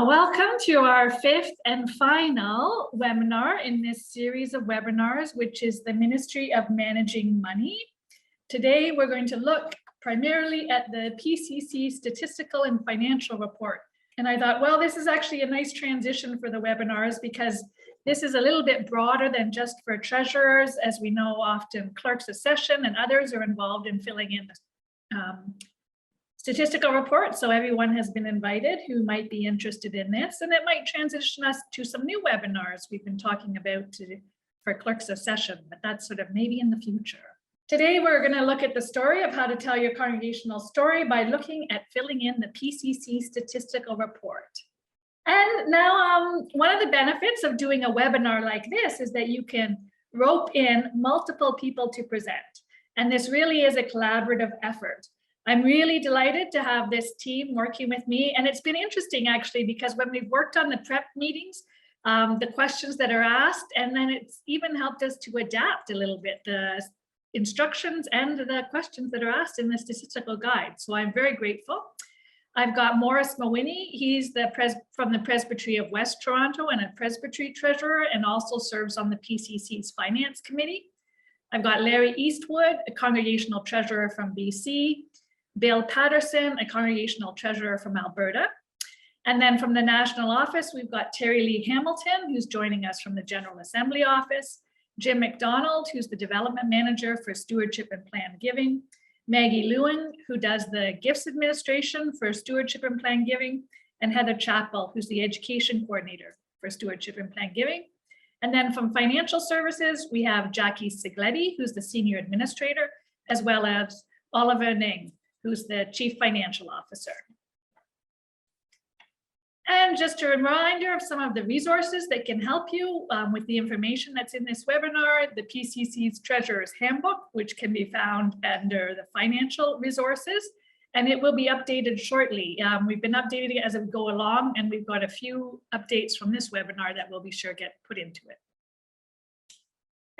Welcome to our fifth and final webinar in this series of webinars, which is the Ministry of Managing Money. Today, we're going to look primarily at the PCC Statistical and Financial Report. And I thought, well, this is actually a nice transition for the webinars because this is a little bit broader than just for treasurers. As we know, often clerks of session and others are involved in filling in the statistical report, so everyone has been invited who might be interested in this, and it might transition us to some new webinars we've been talking about for clerks of session, but that's sort of maybe in the future. Today we're going to look at the story of how to tell your congregational story by looking at filling in the PCC statistical report. And now one of the benefits of doing a webinar like this is that you can rope in multiple people to present, and this really is a collaborative effort. I'm really delighted to have this team working with me, and it's been interesting actually because when we've worked on the prep meetings, the questions that are asked, and then it's even helped us to adapt a little bit the instructions and the questions that are asked in the statistical guide. So I'm very grateful. I've got Morris Mawhinney. He's from the Presbytery of West Toronto and a Presbytery treasurer, and also serves on the PCC's Finance Committee. I've got Larry Eastwood, a congregational treasurer from BC. Bill Patterson, a congregational treasurer from Alberta. And then from the national office, we've got Terry Lee Hamilton, who's joining us from the General Assembly office, Jim McDonald, who's the development manager for stewardship and planned giving, Maggie Lewin, who does the gifts administration for stewardship and planned giving, and Heather Chappell, who's the education coordinator for stewardship and planned giving. And then from financial services, we have Jackie Sigletti, who's the senior administrator, as well as Oliver Ning, who's the Chief Financial Officer. And just a reminder of some of the resources that can help you with the information that's in this webinar: the PCC's Treasurer's Handbook, which can be found under the financial resources, and it will be updated shortly. We've been updating it as we go along, and we've got a few updates from this webinar that will be sure get put into it.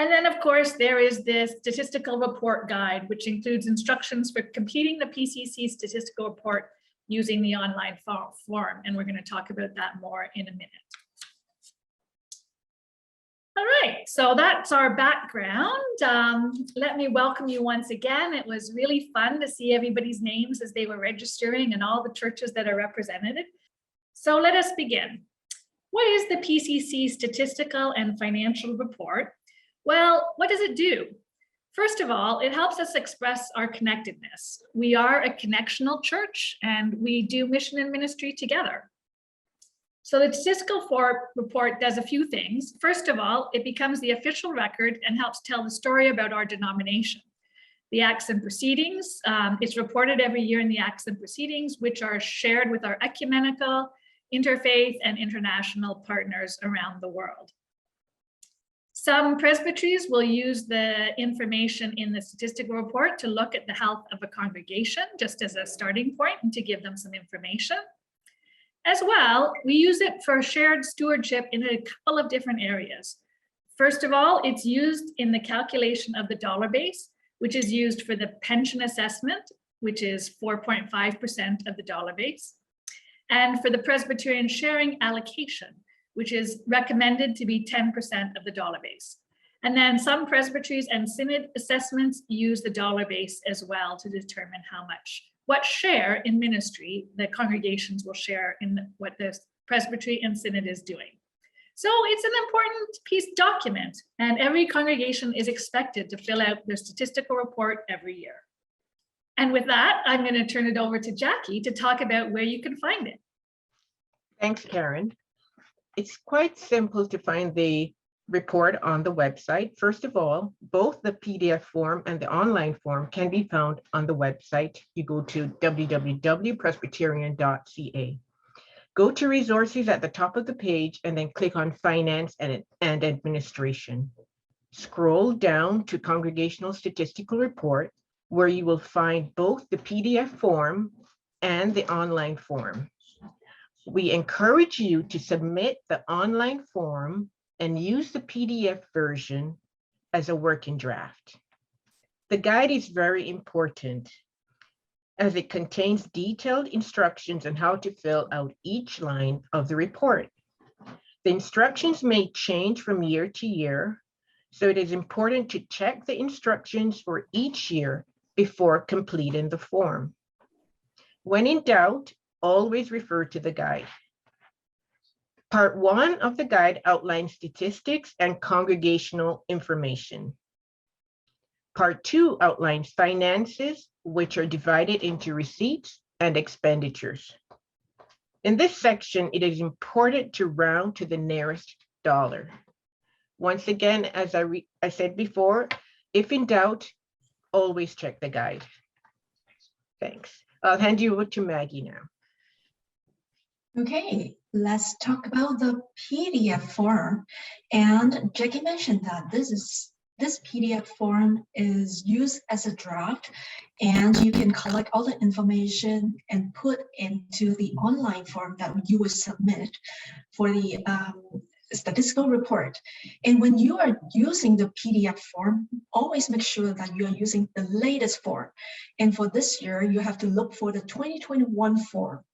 And then, of course, there is this statistical report guide, which includes instructions for completing the PCC statistical report using the online form. And we're going to talk about that more in a minute. All right, so that's our background. Let me welcome you once again. It was really fun to see everybody's names as they were registering and all the churches that are represented. So let us begin. What is the PCC statistical and financial report? Well, what does it do? First of all, it helps us express our connectedness. We are a connectional church and we do mission and ministry together. So the statistical report does a few things. First of all, it becomes the official record and helps tell the story about our denomination. The Acts and Proceedings, it's reported every year in the Acts and Proceedings, which are shared with our ecumenical, interfaith, and international partners around the world. Some presbyteries will use the information in the statistical report to look at the health of a congregation, just as a starting point, and to give them some information. As well, we use it for shared stewardship in a couple of different areas. First of all, it's used in the calculation of the dollar base, which is used for the pension assessment, which is 4.5% of the dollar base, and for the Presbyterian sharing allocation, which is recommended to be 10% of the dollar base. And then some presbyteries and synod assessments use the dollar base as well to determine what share in ministry the congregations will share in what the presbytery and synod is doing. So it's an important document, and every congregation is expected to fill out their statistical report every year. And with that, I'm going to turn it over to Jackie to talk about where you can find it. Thanks, Karen. It's quite simple to find the report on the website. First of all, both the PDF form and the online form can be found on the website. You go to www.presbyterian.ca. Go to resources at the top of the page and then click on Finance and Administration. Scroll down to Congregational Statistical Report, where you will find both the PDF form and the online form. We encourage you to submit the online form and use the PDF version as a working draft. The guide is very important. as it contains detailed instructions on how to fill out each line of the report. The instructions may change from year to year, so it is important to check the instructions for each year before completing the form. When in doubt, always refer to the guide. Part 1 of the guide outlines statistics and congregational information. Part 2 outlines finances, which are divided into receipts and expenditures. In this section, it is important to round to the nearest dollar. Once again, as I said before, if in doubt, always check the guide. Thanks. I'll hand you over to Maggie now. Okay, let's talk about the PDF form. And Jackie mentioned that this PDF form is used as a draft, and you can collect all the information and put into the online form that you will submit for the statistical report. And when you are using the PDF form, always make sure that you are using the latest form. And for this year, you have to look for the 2021 form.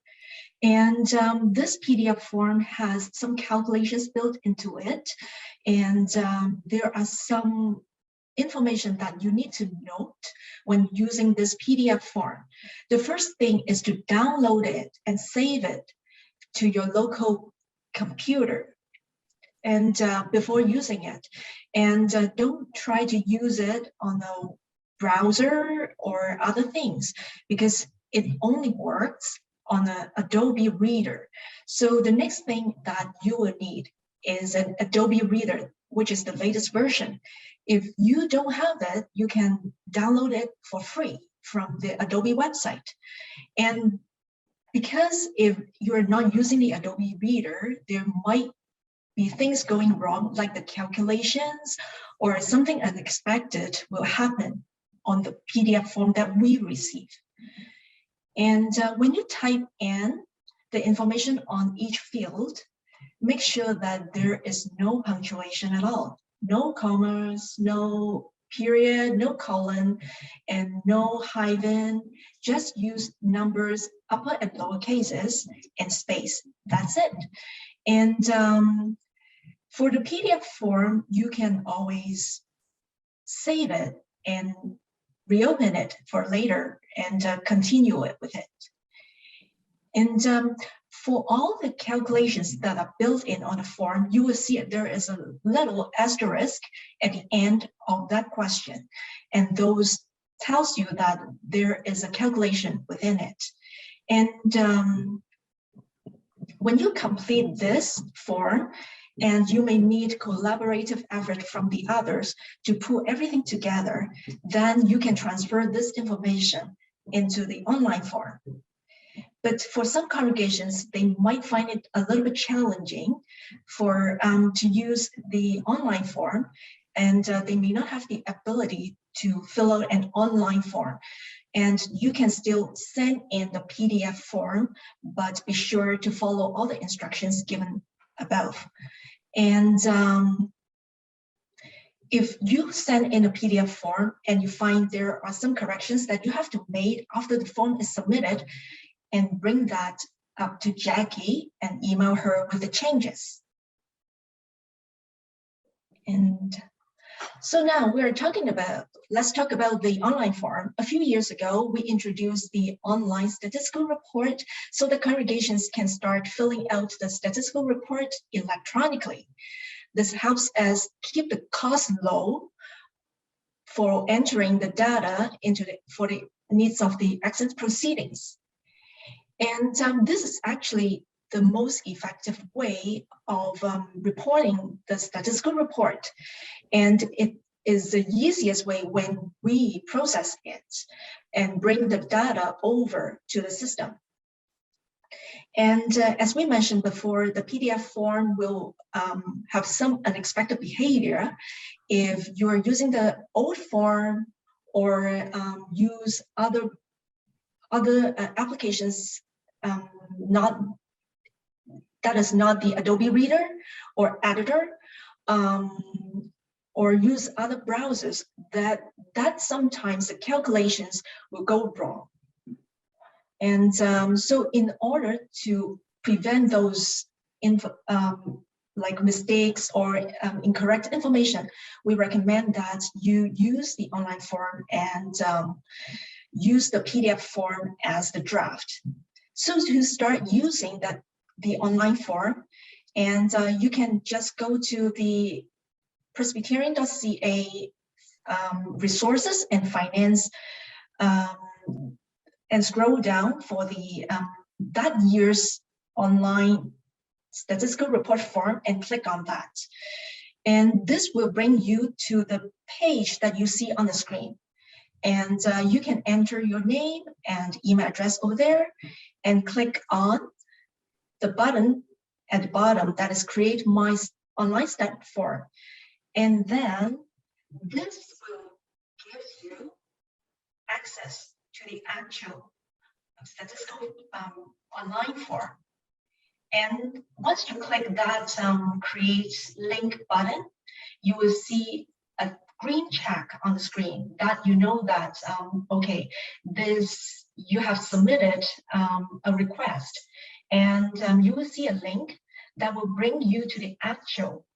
And this PDF form has some calculations built into it. And there are some information that you need to note when using this PDF form. The first thing is to download it and save it to your local computer and before using it. And don't try to use it on a browser or other things, because it only works on an Adobe Reader. So the next thing that you will need is an Adobe Reader, which is the latest version. If you don't have that, you can download it for free from the Adobe website. And because if you're not using the Adobe Reader, there might be things going wrong, like the calculations or something unexpected will happen on the PDF form that we receive. And when you type in the information on each field, make sure that there is no punctuation at all, no commas, no period, no colon, and no hyphen. Just use numbers, upper and lower cases, and space. That's it. And for the PDF form, you can always save it and reopen it for later and continue it with it. And for all the calculations that are built in on the form, you will see there is a little asterisk at the end of that question. And those tells you that there is a calculation within it. And when you complete this form, and you may need collaborative effort from the others to pull everything together, then you can transfer this information into the online form. But for some congregations, they might find it a little bit challenging to use the online form, and they may not have the ability to fill out an online form. And you can still send in the PDF form, but be sure to follow all the instructions given above. And if you send in a PDF form and you find there are some corrections that you have to make after the form is submitted, and bring that up to Jackie and email her with the changes. And so now let's talk about the online form. A few years ago, we introduced the online statistical report so the congregations can start filling out the statistical report electronically. This helps us keep the cost low for entering the data for the needs of the exit proceedings. And this is actually the most effective way of reporting the statistical report. And it is the easiest way when we process it and bring the data over to the system. And as we mentioned before, the PDF form will have some unexpected behavior if you're using the old form or use other applications that is not the Adobe Reader or editor, or use other browsers, that sometimes the calculations will go wrong. And so in order to prevent those like mistakes or incorrect information, we recommend that you use the online form and use the PDF form as the draft. So to start using the online form, and you can just go to the Presbyterian.ca resources and finance and scroll down for the that year's online statistical report form and click on that. And this will bring you to the page that you see on the screen. And you can enter your name and email address over there and click on the button at the bottom that is Create My Online Stat Form. And then this will give you access to the actual statistical online form. And once you click that Create Link button, you will see a green check on the screen that you know that, okay, you have submitted a request. And you will see a link that will bring you to the actual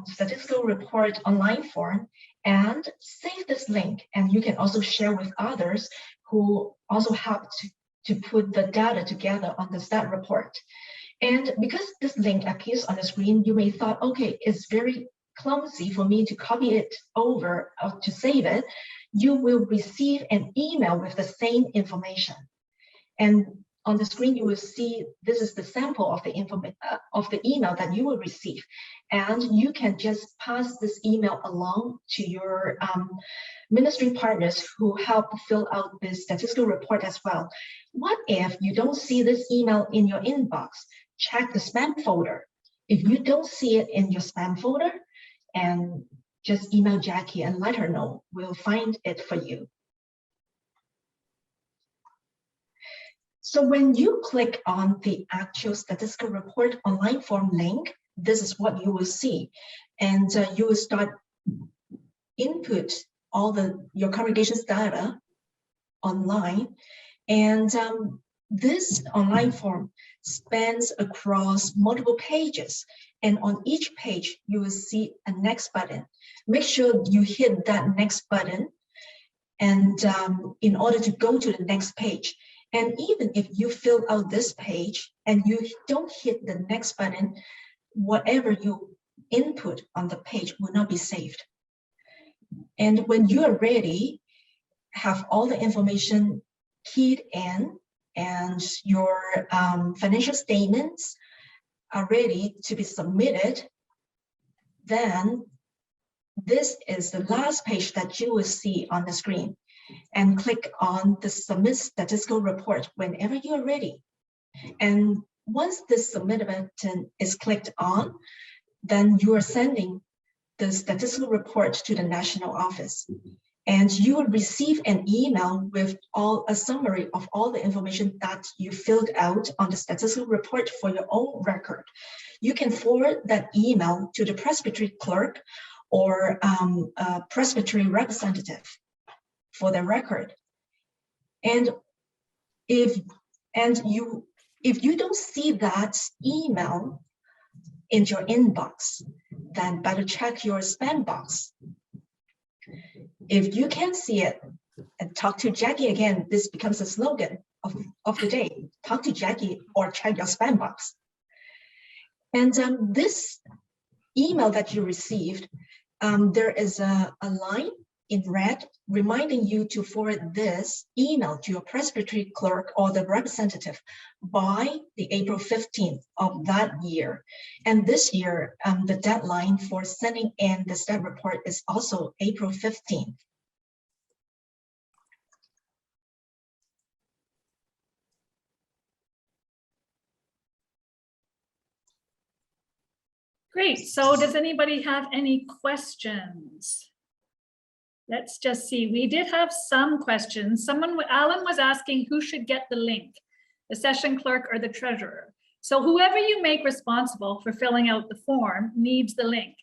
statistical report online form, and save this link. And you can also share with others who also help to put the data together on the stat report. And because this link appears on the screen, you may thought, okay, it's very clumsy for me to copy it over or to save it. You will receive an email with the same information. And on the screen, you will see this is the sample of the email that you will receive. And you can just pass this email along to your ministry partners who help fill out this statistical report as well. What if you don't see this email in your inbox? Check the spam folder. If you don't see it in your spam folder, and just email Jackie and let her know. We'll find it for you. So when you click on the actual statistical report online form link, this is what you will see. And you will start input all your congregation's data online. And this online form spans across multiple pages. And on each page, you will see a next button. Make sure you hit that next button and in order to go to the next page. And even if you fill out this page and you don't hit the next button, whatever you input on the page will not be saved. And when you are ready, have all the information keyed in and your financial statements are ready to be submitted, then this is the last page that you will see on the screen. And click on the Submit Statistical Report whenever you are ready. And once this Submit button is clicked on, then you are sending the statistical report to the national office. And you will receive an email with a summary of all the information that you filled out on the statistical report for your own record. You can forward that email to the presbytery clerk or a presbytery representative for the record. And if you don't see that email in your inbox, then better check your spam box. If you can't see it, and talk to Jackie again, this becomes a slogan of the day. Talk to Jackie or check your spam box. And this email that you received, there is a line in red reminding you to forward this email to your presbytery clerk or the representative by the April 15th of that year. And this year, the deadline for sending in the stat report is also April 15th. Great. So does anybody have any questions? Let's just see. We did have some questions. Alan was asking who should get the link, the session clerk or the treasurer. So whoever you make responsible for filling out the form needs the link.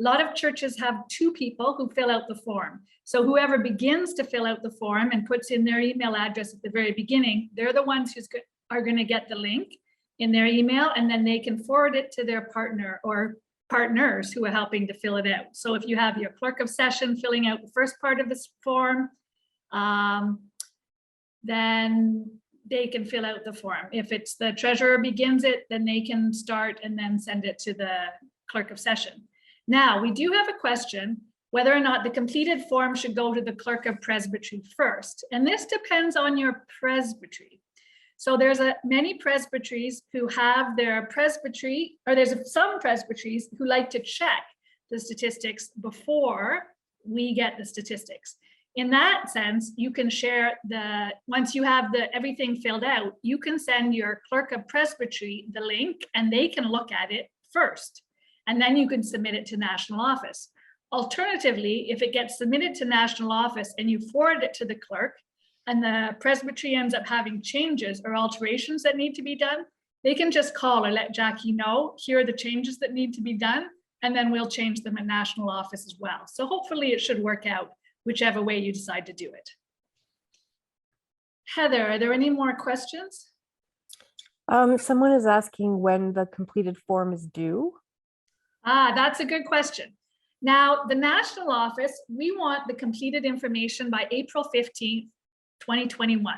A lot of churches have 2 people who fill out the form. So whoever begins to fill out the form and puts in their email address at the very beginning, they're the ones who are going to get the link in their email, and then they can forward it to their partner or partners who are helping to fill it out. So if you have your clerk of session filling out the first part of this form, then they can fill out the form. If it's the treasurer begins it, then they can start and then send it to the clerk of session. Now, we do have a question whether or not the completed form should go to the clerk of presbytery first. And this depends on your presbytery. So there's many presbyteries who have their presbytery, or there's some presbyteries who like to check the statistics before we get the statistics. In that sense, you can share once you have everything filled out, you can send your clerk of presbytery the link and they can look at it first. And then you can submit it to national office. Alternatively, if it gets submitted to national office and you forward it to the clerk and the presbytery ends up having changes or alterations that need to be done, they can just call or let Jackie know, here are the changes that need to be done, and then we'll change them at national office as well. So hopefully it should work out whichever way you decide to do it. Heather, are there any more questions? Someone is asking when the completed form is due. That's a good question. Now, the national office, we want the completed information by April 15th, 2021.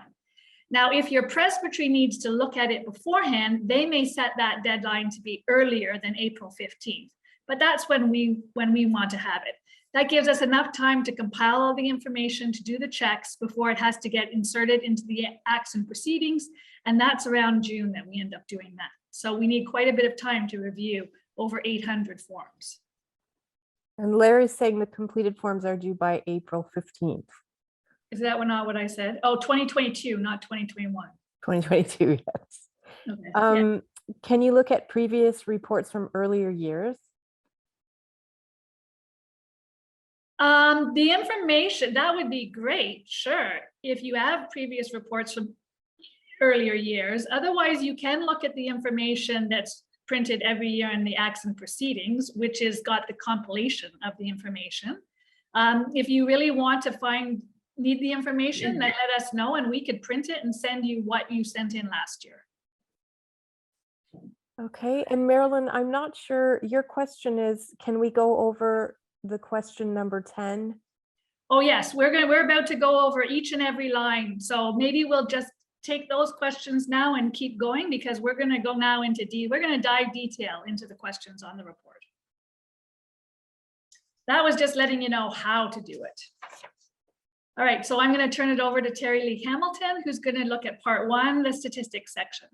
Now, if your presbytery needs to look at it beforehand, they may set that deadline to be earlier than April 15th, but that's when we want to have it. That gives us enough time to compile all the information, to do the checks before it has to get inserted into the acts and proceedings. And that's around June that we end up doing that. So we need quite a bit of time to review over 800 forms. And Larry's saying the completed forms are due by April 15th. Is that not what I said? Oh, 2022, not 2021. 2022, yes. Okay. Yeah. Can you look at previous reports from earlier years? The information, that would be great, sure, if you have previous reports from earlier years. Otherwise, you can look at the information that's printed every year in the acts and proceedings, which has got the compilation of the information. If you really want to need the information, then let us know and we could print it and send you what you sent in last year. Okay, and Marilyn, I'm not sure, your question is, can we go over the question number 10? Oh yes, we're about to go over each and every line. So maybe we'll just take those questions now and keep going, because we're going to go now into we're going to dive detail into the questions on the report. That was just letting you know how to do it. All right, so I'm going to turn it over to Terry Lee Hamilton, who's going to look at part 1, the statistics section.